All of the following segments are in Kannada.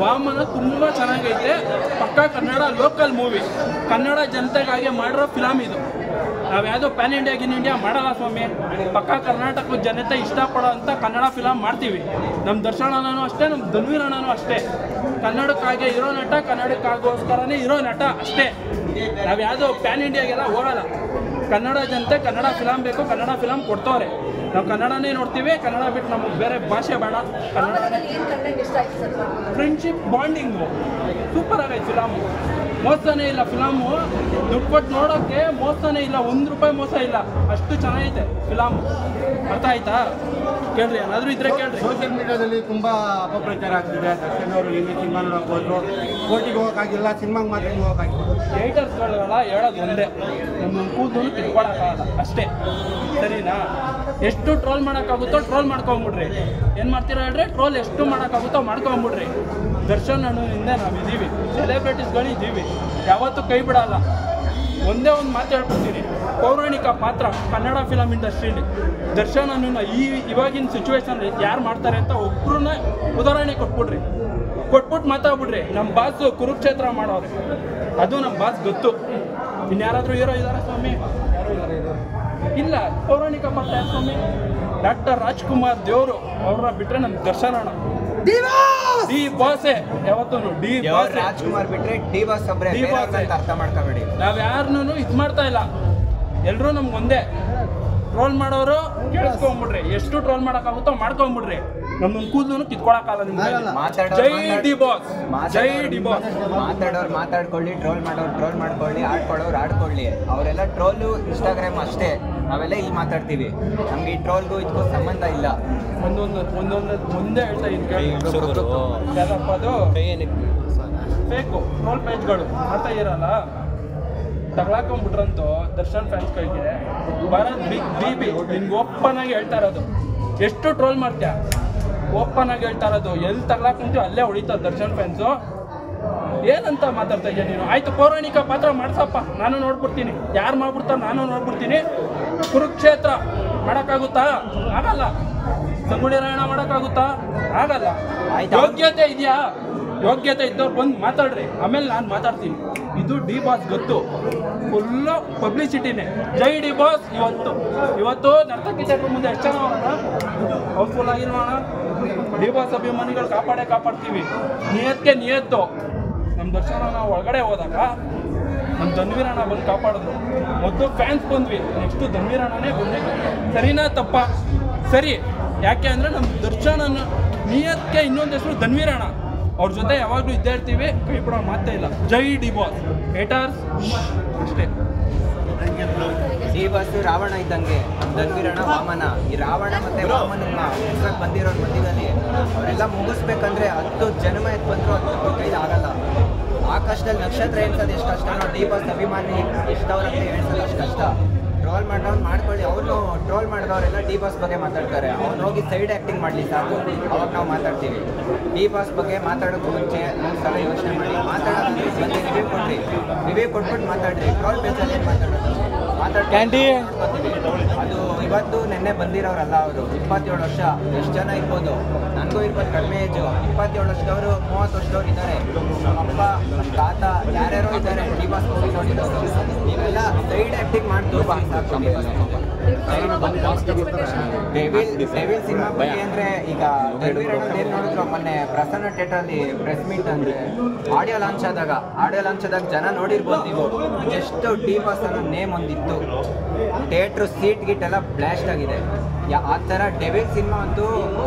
ವಾಮನ ತುಂಬ ಚೆನ್ನಾಗೈತೆ. ಪಕ್ಕಾ ಕನ್ನಡ ಲೋಕಲ್ ಮೂವಿ, ಕನ್ನಡ ಜನತೆಗಾಗಿ ಮಾಡಿರೋ ಫಿಲಮ್ ಇದು. ನಾವು ಯಾವುದೋ ಪ್ಯಾನ್ ಇಂಡಿಯಾ ಮಾಡಲ್ಲ ಸ್ವಾಮಿ. ಪಕ್ಕಾ ಕರ್ನಾಟಕದ ಜನತೆ ಇಷ್ಟಪಡೋ ಅಂತ ಕನ್ನಡ ಫಿಲಮ್ ಮಾಡ್ತೀವಿ. ನಮ್ಮ ದರ್ಶನ್ ಅಣ್ಣನೂ ಅಷ್ಟೇ, ನಮ್ಮ ಧನ್ವೀರ್ ಅಣ್ಣನೂ ಅಷ್ಟೇ. ಕನ್ನಡಕ್ಕಾಗಿ ಇರೋ ನಟ, ಕನ್ನಡಕ್ಕಾಗೋಸ್ಕರನೇ ಇರೋ ನಟ ಅಷ್ಟೇ. ನಾವು ಯಾವುದೋ ಪ್ಯಾನ್ ಇಂಡಿಯಾಗೆಲ್ಲ ಹೋಗಲ್ಲ. ಕನ್ನಡ ಜನತೆ ಕನ್ನಡ ಫಿಲಮ್ ಬೇಕು, ಕನ್ನಡ ಫಿಲಮ್ ಕೊಡ್ತವ್ರೆ. ನಾವು ಕನ್ನಡನೇ ನೋಡ್ತೀವಿ, ಕನ್ನಡ ಬಿಟ್ಟು ನಮಗೆ ಬೇರೆ ಭಾಷೆ ಬೇಡ. ಕನ್ನಡ ಫ್ರೆಂಡ್ಶಿಪ್ ಬಾಂಡಿಂಗು ಸೂಪರ್ ಆಗೈತೆ ಫಿಲಮು. ಮೋಸನೇ ಇಲ್ಲ ಫಿಲಮು, ದುಡ್ಡು ಕೊಟ್ಟು ನೋಡೋಕ್ಕೆ ಮೋಸನೇ ಇಲ್ಲ, ₹1 ಮೋಸ ಇಲ್ಲ. ಅಷ್ಟು ಚೆನ್ನಾಗೈತೆ ಫಿಲಮು. ಅರ್ಥ ಆಯ್ತಾ? ಕೇಳ್ರಿ, ಏನಾದರೂ ಇದ್ರೆ ಕೇಳ್ರಿ. ಸೋಷಿಯಲ್ ಮೀಡಿಯಾದಲ್ಲಿ ತುಂಬ ಅಪಪ್ರಚಾರ ಆಗ್ತಿದೆ. ದರ್ಶನ್ ಅವರು ಇಲ್ಲಿ ಸಿನಿಮಾ ನೋಡೋಕೆ ಹೋದ್ರು, ಕೋರ್ಟಿಗೆ ಹೋಗೋಕ್ಕಾಗಿಲ್ಲ, ಸಿನಿಮಾಗೆ ಮಾತ್ರ ಹೋಗೋಕ್ಕಾಗಿಲ್ಲ. ಏಟರ್ಸ್ಗಳೆಲ್ಲ ಹೇಳೋದು ಒಂದೇ, ನಮ್ಮ ಕೂದಲು ತಿಳ್ಕೊಳಕ್ಕಾಗಲ್ಲ ಅಷ್ಟೇ. ಸರಿನಾ? ಎಷ್ಟು ಟ್ರೋಲ್ ಮಾಡೋಕ್ಕಾಗುತ್ತೋ ಟ್ರೋಲ್ ಮಾಡ್ಕೊಂಬಿಡ್ರಿ. ಏನು ಮಾಡ್ತೀರಾ ಹೇಳ್ರಿ? ಟ್ರೋಲ್ ಎಷ್ಟು ಮಾಡೋಕ್ಕಾಗುತ್ತೋ ಮಾಡ್ಕೊಂಬಿಡ್ರಿ. ದರ್ಶನ್ ಅಣ್ಣನಿಂದ ನಾವಿದ್ದೀವಿ, ಸೆಲೆಬ್ರಿಟೀಸ್ಗಳಿದ್ದೀವಿ, ಯಾವತ್ತೂ ಕೈ ಬಿಡಲ್ಲ. ಒಂದೇ ಒಂದು ಮಾತು ಹೇಳ್ಕೊಡ್ತೀನಿ, ಪೌರಾಣಿಕ ಪಾತ್ರ ಕನ್ನಡ ಫಿಲಮ್ ಇಂಡಸ್ಟ್ರೀಲಿ ದರ್ಶನ್ ಅಣ್ಣನ ಇವಾಗಿನ ಸಿಚುವೇಶನ್ ಯಾರು ಮಾಡ್ತಾರೆ ಅಂತ ಒಬ್ಬರನ್ನ ಉದಾಹರಣೆ ಕೊಟ್ಬಿಟ್ಟು ಮಾತಾಡ್ಬಿಡ್ರಿ. ನಮ್ಮ ಬಾಸು ಕುರುಕ್ಷೇತ್ರ ಮಾಡೋರು, ಅದು ನಮ್ಮ ಬಾಸ್ ಗೊತ್ತು. ಇನ್ಯಾರಾದರೂ ಹೀರೋ ಇದ್ದಾರೆ ಸ್ವಾಮಿ? ಇಲ್ಲ. ಪೌರಾಣಿಕ ಪಾತ್ರ ಯಾರು ಸ್ವಾಮಿ? ಡಾಕ್ಟರ್ ರಾಜ್ಕುಮಾರ್ ದೇವರು ಅವ್ರನ್ನ ಬಿಟ್ಟರೆ ನಮ್ಮ ದರ್ಶನ್ ಅಣ್ಣ ಡಿ ಬಾಸೆ. ಯಾವತ್ತೂ ಡಿ ಬಾಸ್. ರಾಜ್ಕುಮಾರ್ ಬಿಟ್ರೆ ಡಿ ಬಾಸ್ ಒಬ್ಬರೇ, ಅರ್ಥ ಮಾಡ್ಕೋಬೇಡಿ. ನಾವು ಯಾರನ್ನೂ ಇದು ಮಾಡ್ತಾ ಇಲ್ಲ, ಎಲ್ಲರೂ ನಮ್ಗೆ ಒಂದೇ. ಟ್ರೋಲ್ ಮಾಡೋರು ಕೇಳಿಸ್ಕೊಂಬಿಡ್ರಿ, ಎಷ್ಟು ಟ್ರೋಲ್ ಮಾಡೋಕ್ಕಾಗುತ್ತೋ ಮಾಡ್ಕೊಂಬಿಡ್ರಿ. ನಮ್ಮನ್ನು ಕೂದಲು ಕಿತ್ಕೊಳಕ್ಕಾಗಲ್ಲ ನಿಮ್ಗೆ. ಜೈ ಡಿ ಬಾಸ್, ಜೈ ಡಿ ಬಾಸ್. ಮಾತಾಡೋರು ಮಾತಾಡ್ಕೊಳ್ಳಿ, ಟ್ರೋಲ್ ಮಾಡೋರು ಟ್ರೋಲ್ ಮಾಡ್ಕೊಳ್ಳಿ, ಆಡ್ಕೊಳ್ಳೋರು ಆಡ್ಕೊಳ್ಳಿ. ಅವರೆಲ್ಲ ಟ್ರೋಲು ಇನ್ಸ್ಟಾಗ್ರಾಮ್ ಅಷ್ಟೇ, ನಾವೆಲ್ಲ ಇಲ್ಲಿ ಮಾತಾಡ್ತೀವಿ. ನಮ್ಗೆ ಈ ಟ್ರೋಲ್ಗೂ ಇದಕ್ಕೂ ಸಂಬಂಧ ಇಲ್ಲ. ಒಂದೇ ಹೇಳ್ತಾ ಇದ್ದೀನಿ, ಯಾರಪ್ಪ ಅದು ಬೇಕು ಟ್ರೋಲ್ ಪೇಜ್ಗಳು ಮಾಡ್ತಾ ಇರಲ್ಲ, ತಗೊಳಕೊಂಬಿಟ್ರಂತೂ ದರ್ಶನ್ ಫ್ಯಾನ್ಸ್ ಕೈಗೆ ಭಾರತ್ ಬಿಗ್ ನಿನ್ಗೆ ಓಪನ್ ಆಗಿ ಹೇಳ್ತಾ ಇರೋದು. ಎಷ್ಟು ಟ್ರೋಲ್ ಮಾಡ್ತೀಯ? ಓಪನ್ ಆಗಿ ಹೇಳ್ತಾ ಇರೋದು. ಎಲ್ಲಿ ತಗೊಳಕೊಂತೀವಿ ಅಲ್ಲೇ ಹೊಡಿತಾರೆ ದರ್ಶನ್ ಫ್ಯಾನ್ಸು. ಏನಂತ ಮಾತಾಡ್ತಾ ಇದೆಯಾ ನೀನು? ಆಯ್ತು, ಪೌರಾಣಿಕ ಪಾತ್ರ ಮಾಡ್ಸಪ್ಪ, ನಾನು ನೋಡ್ಬಿಡ್ತೀನಿ. ಯಾರು ಮಾಡ್ಬಿಡ್ತಾರೆ ನಾನು ನೋಡ್ಬಿಡ್ತೀನಿ. ಕುರುಕ್ಷೇತ್ರ ಮಾಡೋಕ್ಕಾಗುತ್ತಾ? ಆಗಲ್ಲ. ಸಂಗೊಳ್ಳಿ ರಾಯಣ್ಣ ಮಾಡೋಕ್ಕಾಗುತ್ತಾ? ಆಗಲ್ಲ. ಯೋಗ್ಯತೆ ಇದೆಯಾ? ಯೋಗ್ಯತೆ ಇದ್ದವ್ರು ಬಂದು ಮಾತಾಡ್ರಿ, ಆಮೇಲೆ ನಾನು ಮಾತಾಡ್ತೀನಿ. ಇದು ಡಿ ಬಾಸ್ ಗೊತ್ತು, ಫುಲ್ಲು ಪಬ್ಲಿಸಿಟಿನೇ. ಜೈ ಡಿ ಬಾಸ್. ಇವತ್ತು ನರ್ತಕಿ ಥಿಯೇಟ್ರ್ ಮುಂದೆ ಎಷ್ಟು ಜನ ಅವರಣ್ಣ? ಹೌಸ್ಫುಲ್ ಆಗಿಲ್ವಣ? ಡಿ ಬಾಸ್ ಅಭಿಮಾನಿಗಳು ಕಾಪಾಡ್ತೀವಿ. ನಿಯತ್ತು. ನಮ್ಮ ದರ್ಶನ ನಾವು ಒಳಗಡೆ ಹೋದಾಗ ನಮ್ಮ ಧನ್ವೀರ್ ಅಣ್ಣ ಬಂದು ಕಾಪಾಡಿದ್ರು. ಮೊದಲು ಫ್ಯಾನ್ಸ್ ಬಂದ್ವಿ, ನೆಕ್ಸ್ಟು ಧನ್ವೀರ್ ಅಣ್ಣನೇ ಬಂದಿದ್ದು. ಸರಿನಾ ತಪ್ಪ? ಸರಿ. ಯಾಕೆ ಅಂದರೆ ನಮ್ಮ ದರ್ಶನ ನಿಯತ್ಗೆ ಇನ್ನೊಂದು ಹೆಸರು ಧನ್ವೀರ್ ಅಣ್ಣ. ಅವ್ರ ಜೊತೆ ಯಾವಾಗಲೂ ಇದ್ದೇ ಇರ್ತೀವಿ, ಕೈ ಬಿಡೋ ಮಾತೇ ಇಲ್ಲ. ಜೈ ಡಿ ಬಾಸ್. ಹೇಟರ್ಸ್ ಅಷ್ಟೇ. ಡಿ ಬಾಸ್ ರಾವಣ ಇದ್ದಂಗೆ, ಧನ್ವೀರ್ ಅಣ್ಣ ವಾಮನ. ಈ ರಾವಣ ಮತ್ತೆ ವಾಮನನ್ನ ಮುಗಿಸಕ್ಕೆ ಬಂದಿರೋರು ಮಧ್ಯದಲ್ಲಿ ಅವರೆಲ್ಲ ಮುಗಿಸ್ಬೇಕಂದ್ರೆ 10 ಜನ್ಮ ಎದ್ದು ಬಂದರೂ ಅದು ಕೈಲಿ ಆಗಲ್ಲ. ಆಕಾಶದಲ್ಲಿ ನಕ್ಷತ್ರ ಎಣಿಸೋದು ಎಷ್ಟು ಕಷ್ಟ, ಡಿ ಬಾಸ್ ಅಭಿಮಾನಿ ಎಷ್ಟವ್ರಂತ ಎಣಿಸೋದು ಅಷ್ಟು ಕಷ್ಟ. ಟ್ರೋಲ್ ಮಾಡೋರು ಮಾಡ್ಕೊಳ್ಳಿ, ಅವ್ರನ್ನೂ ಟ್ರೋಲ್ ಮಾಡಿದವರೆಲ್ಲ ಡಿ ಬಾಸ್ ಬಗ್ಗೆ ಮಾತಾಡ್ತಾರೆ. ಅವ್ನು ಹೋಗಿ ಸೈಡ್ ಆ್ಯಕ್ಟಿಂಗ್ ಮಾಡಲಿ ಸಾಕು, ಅವಾಗ ನಾವು ಮಾತಾಡ್ತೀವಿ. ಡಿ ಬಾಸ್ ಬಗ್ಗೆ ಮಾತಾಡೋಕ್ಕೂ ಮುಂಚೆ 3 ಸಲ ಯೋಚನೆ ಮಾಡಿ ಮಾತಾಡೋದು. ಬಂದು ರಿವ್ಯೂ ಕೊಟ್ಬಿಟ್ಟು ಮಾತಾಡ್ರಿ. ಟ್ರೋಲ್ ಪೇಜಲ್ಲಿ ಏನು ಮಾತಾಡೋದು? ಅದು ಇವತ್ತು ನೆನ್ನೆ ಬಂದಿರೋರಲ್ಲ ಅವರು. 27 ವರ್ಷ. ಎಷ್ಟು ಜನ ಇರ್ಬೋದು? ನನಗೂ ಇರ್ಬೋದು, ಕಡಿಮೆ ಏಜು. 27 ವರ್ಷದವರು, 30 ವರ್ಷದವ್ರು ಇದ್ದಾರೆ. ನಮ್ಮಪ್ಪ, ನಮ್ಮ ತಾತ, ಯಾರ್ಯಾರೋ ಇದ್ದಾರೆ ಡಿ ಬಾಸ್ ಮೂವಿ ನೋಡಿರೋರು. ನೀವೆಲ್ಲ ಸೈಡ್ ಆ್ಯಕ್ಟಿಂಗ್ ಮಾಡ್ತು ಸಾಕು. ಡೆವಿಲ್ ಸಿನಿಮಾ ಬಗ್ಗೆ ಅಂದರೆ ಈಗ ಧನ್ವೀರ್ ಅಣ್ಣ ಏನು ನೋಡಿದ್ರು ಮೊನ್ನೆ ಪ್ರಸನ್ನ ಥಿಯೇಟ್ರಲ್ಲಿ ಪ್ರೆಸ್ ಮೀಟ್ ಅಂದರೆ ಆಡಿಯೋ ಲಾಂಚ್ ಆದಾಗ ಜನ ನೋಡಿರ್ಬೋದು ನೀವು. ಎಷ್ಟು ಡಿ ಬಾಸ್ ಅನ್ನೋ ನೇಮ್ ಒಂದಿತ್ತು. ಥಿಯೇಟ್ರು ಸೀಟ್ ಗೀಟ್ ಎಲ್ಲ ಬ್ಲಾಸ್ಟ್ ಆಗಿದೆ. ಆ ಥರ ಡೆವಿಲ್ ಸಿನಿಮಾ ಅಂತೂ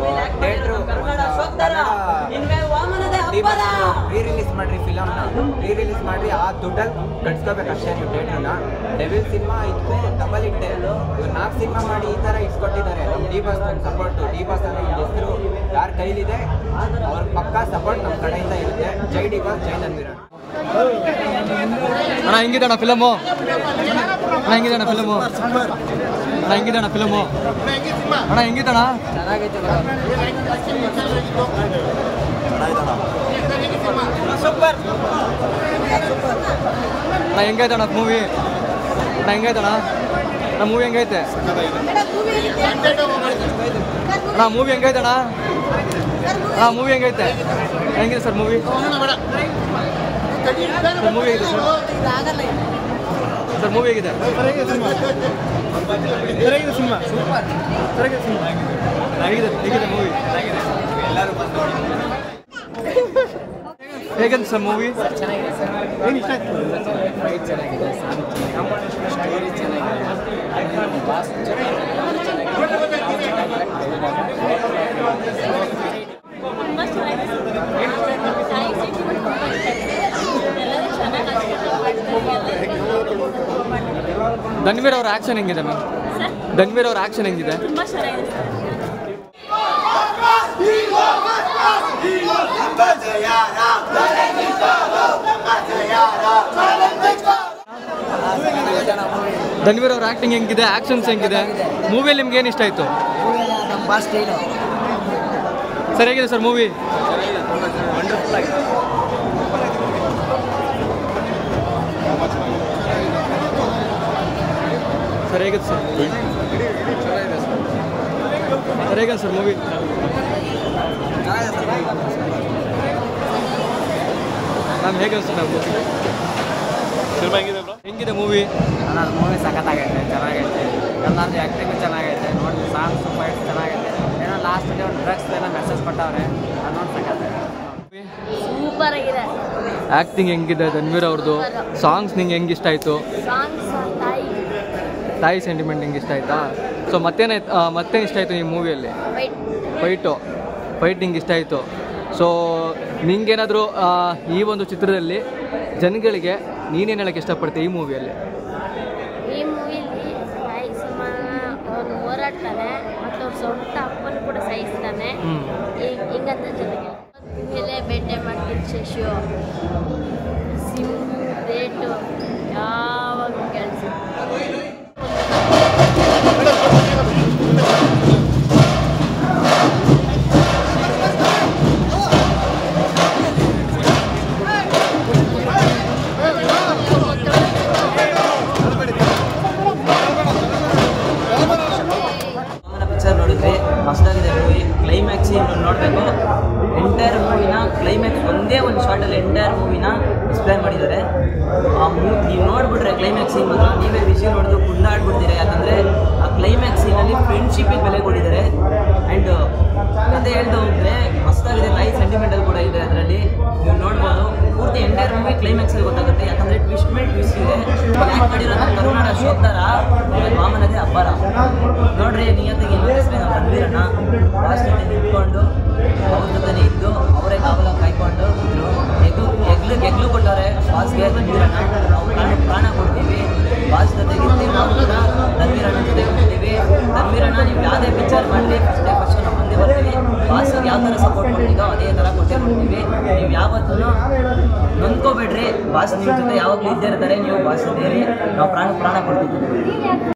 ಥಿಯೇಟ್ರು ರೀ ರಿಲೀಸ್ ಮಾಡಿರಿ, ಫಿಲಮ್ನ ರೀ ರಿಲೀಸ್ ಮಾಡಿರಿ. ಆ ದುಡ್ಡಲ್ಲಿ ಕಟ್ಸ್ಕೋಬೇಕಷ್ಟೇ ನೀವು ಥಿಯೇಟ್ರನ್ನ. ಡೆವಿಲ್ ಸಿನಿಮಾ ಇದಕ್ಕೂ ಡಬಲ್ ಇಟ್ಟೆ. ಇವ್ರು 4 ಸಿನಿಮಾ ಮಾಡಿ ಈ ಥರ ಇಟ್ಕೊಟ್ಟಿದ್ದಾರೆ. ನಮ್ಮ ಡಿ ಬಾಸ್ ಒಂದು ಸಪೋರ್ಟು. ಡಿ ಬಾಸ್ ಅನ್ನೋ ಒಂದು ಹೆಸರು ಯಾರ ಕೈಲಿದೆ ಅವ್ರ ಪಕ್ಕಾ ಸಪೋರ್ಟ್ ನಮ್ಮ ಕಡೆಯಿಂದ ಇರುತ್ತೆ. ಜೈ ಡಿ ಬಾಸ್, ಜೈ ಧನ್ವೀರ್ ಅಣ್ಣ. ಹೆಂಗಿದಣ್ಣ ಫಿಲಮು? ಹೆಂಗಿದಣ್ಣ ಫಿಲಮು? ಅಣ್ಣ ಹೆಂಗಿದಣ್ಣ? ಚೆನ್ನಾಗೈತೆ. ಸೂಪರ್ ಅಣ್ಣ. ಹೆಂಗೈತಣ್ಣ ಮೂವಿ? ಹೆಂಗೈತಣ್ಣ ನಮ್ಮ ಮೂವಿ? ಹೆಂಗೈತೆ ಅಣ್ಣ ಮೂವಿ? ಹೆಂಗೈತಣ್ಣ ಹಾಂ ಮೂವಿ ಹೆಂಗೈತೆ ಹೆಂಗಿದೆ ಸರ್ ಮೂವಿ ಮೂವಿ ಹೇಗಿದೆ ಸರ್ ಮೂವಿ ಹೇಗಿದೆ ಸಿನಿಮಾ ಹೇಗಿದೆ ಮೂವಿ ಹೇಗಂತ ಸರ್ ಮೂವಿ ಏನು ಇಷ್ಟ ಆಯ್ತು ಫೈಟ್ ಚೆನ್ನಾಗಿದೆ ಸ್ಟೋರಿ ಧನ್ವೀರ್ ಅವ್ರ ಆಕ್ಷನ್ ಹೆಂಗಿದೆ ಮ್ಯಾಮ್ ಧನ್ವೀರ್ ಅವ್ರ ಆಕ್ಷನ್ ಹೆಂಗಿದೆ ಧನ್ವೀರ್ ಅವ್ರ ಆಕ್ಟಿಂಗ್ ಹೆಂಗಿದೆ ಆಕ್ಷನ್ಸ್ ಹೆಂಗಿದೆ ಮೂವಿಯಲ್ಲಿ ನಿಮ್ಗೆ ಏನು ಇಷ್ಟ ಆಯ್ತು ಸರ್ ಹೇಗಿದೆ ಸರ್ ಮೂವಿ ಸರ್ ಹೇಗಿದೆ ಸರ್ ಸರ್ ಹೇಗಿದೆ ಸರ್ ಮೂವಿ ಮ್ಯಾಮ್ ಹೇಗೆ ಅನ್ಸುತ್ತೆ ಮ್ಯಾಮ್ ಮೂವಿ ಸಿನಿಮಾ ಹೆಂಗಿದೆ ಮೂವಿ ಮೂವಿ ಸಖತ್ತಾಗೈತೆ ಚೆನ್ನಾಗೈತೆ ಎಲ್ಲರದ್ದು ಆ್ಯಕ್ಟಿಂಗು ಚೆನ್ನಾಗೈತೆ ನೋಡಿ ಸಾಂಗ್ಸ್ ಫೈಟ್ ಚೆನ್ನಾಗೈತೆ ಏನೋ ಲಾಸ್ಟಲ್ಲಿ ಒಂದು ಡ್ರಗ್ಸ್ ಏನೋ ಮೆಸೇಜ್ ಕೊಟ್ಟವ್ರೆ ಅದೊಂದು ಸಖತ್ತಾಗೈತೆ ಸೂಪರ್ ಆಗಿದೆ ಆ್ಯಕ್ಟಿಂಗ್ ಹೆಂಗಿದೆ ಧನ್ವೀರ್ ಅವ್ರದ್ದು ಸಾಂಗ್ಸ್ ನಿಂಗೆ ಹೆಂಗೆ ಇಷ್ಟ ಆಯಿತು ತಾಯಿ ಸೆಂಟಿಮೆಂಟ್ ಹೆಂಗೆ ಇಷ್ಟ ಆಯಿತಾ ಸೊ ಮತ್ತೇನು ಇಷ್ಟ ಆಯಿತು ಈ ಮೂವಿಯಲ್ಲಿ ಫೈಟ್ ನಿಂಗೆ ಇಷ್ಟ ಆಯಿತು ಸೊ ನಿಂಗೇನಾದರೂ ಈ ಒಂದು ಚಿತ್ರದಲ್ಲಿ ಜನಗಳಿಗೆ ನೀನೇನು ಹೇಳೋಕ್ಕೆ ಇಷ್ಟಪಡ್ತೀವಿ ಈ ಮೂವಿಯಲ್ಲಿ ಈ ಮೂವಿಲಿ ತಾಯಿ ಸಮಾನ ಅವನು ಹೋರಾಡ್ತಾನೆ ಮತ್ತು ಅವ್ರ ಸ್ವಂತ ಅಪ್ಪನ ಕೂಡ ಸಹಿಸ್ತಾನೆ ಹಿಂಗಂತ ಜನಗೆ ಮೇಲೆ ಬೇಟೆ ಮಾಡ್ತೀನಿ ಶಶು ಸಿಂಹು ರೇಟು ಯಾವಾಗ ಕೆಲಸ ಪಿಕ್ಚರ್ ನೋಡಿದ್ವಿ ಮಸ್ತಾಗಿದೆ ಮೂವಿ ಕ್ಲೈಮ್ಯಾಕ್ಸ್ ಇನ್ನು ನೋಡಬೇಕು ಎಂಟೈರ್ ಮೂವಿನ ಕ್ಲೈಮ್ಯಾಕ್ಸ್ ಒಂದೇ ಒಂದು ಶಾರ್ಟಲ್ಲಿ ಎಂಟೈರ್ ಮೂವಿನ ಡಿಸ್ಪ್ಲೇ ಮಾಡಿದ್ದಾರೆ ಆ ನೀವು ನೋಡಿಬಿಟ್ರೆ ಕ್ಲೈಮ್ಯಾಕ್ಸ್ ಸೀನ್ ಮಾತ್ರ ನೀವೇ ವಿಷಯ ನೋಡಿದು ಕುಂದಾಡ್ಬಿಡ್ತೀರಿ ಯಾಕಂದರೆ ಆ ಕ್ಲೈಮ್ಯಾಕ್ಸ್ ಸೀನಲ್ಲಿ ಫ್ರೆಂಡ್ಶಿಪ್ಪಿಗೆ ಬೆಲೆ ಕೊಟ್ಟಿದ್ದಾರೆ ಆ್ಯಂಡ್ ಕತೆ ಹೇಳ್ತಾ ಹೋದರೆ ಮಸ್ತಾಗಿದೆ ತಾಯಿ ಸೆಂಟಿಮೆಂಟಲ್ ಕೂಡ ಇದೆ ಅದರಲ್ಲಿ ನೀವು ನೋಡ್ಬೋದು ಪೂರ್ತಿ ಎಂಟೈರ್ ಮೂವಿ ಕ್ಲೈಮ್ಯಾಕ್ಸಲ್ಲಿ ಗೊತ್ತಾಗುತ್ತೆ ಯಾಕಂದರೆ ಟ್ವಿಸ್ಟ್ ಮೇಲೆ ಟ್ವಿಸ್ಟ್ ಇದೆ ಯಾಕೆ ಮಾಡಿರೋದು ಕರುನಾಡ ಶೋಕ್ತಾರ ವಾಮನದೇ ಅಬ್ಬರ ನೋಡ್ರಿ ನಿಯತ್ತಿಗೆ ನಮ್ಮ ಧನ್ವೀರಣ್ಣ ಲಾಸ್ಟ್ ಜೊತೆ ನಿಂತ್ಕೊಂಡು ಅವ್ರ ಜೊತೆ ಇದ್ದು ಅವರೇ ಕಾವಲಾಗಿ ಕಾಯ್ಕೊಂಡು ಎಗ್ಲು ಕೊಟ್ಟವ್ರೆ ಬಾಸ್ಗೆ ಧನ್ವೀರಣ್ಣ ನಾವು ಪ್ರಾಣ ಕೊಡ್ತೀವಿ ಬಾಸ್ ಜೊತೆಗೆ ಇರ್ತೀವಿ ನಾವು ಕೂಡ ಧನ್ವೀರಣ್ಣ ಜೊತೆಗೆ ಇರ್ತೀವಿ ಧನ್ವೀರಣ್ಣ ನೀವು ಯಾವುದೇ ಪಿಕ್ಚರ್ ಮಾಡಲಿ ಫಸ್ಟ್ ನಾವು ಮುಂದೆ ಬರ್ತೀವಿ ಬಾಸ್ಗೆ ಯಾವ ಥರ ಸಪೋರ್ಟ್ ಮಾಡ್ತೀವೋ ಅದೇ ಥರ ಕೊಟ್ಟೇ ಮಾಡ್ತೀವಿ ನೀವು ಯಾವತ್ತೂ ನೊಂದ್ಕೋಬೇಡ್ರಿ ಬಾಸ್ ನಿಮ್ಮ ಜೊತೆ ಯಾವಾಗಲೂ ಇದ್ದೇ ಇರ್ತಾರೆ ನೀವು ಬಾಸ್ ಜೊತೆ ನಾವು ಪ್ರಾಣ ಕೊಡ್ತೀವಿ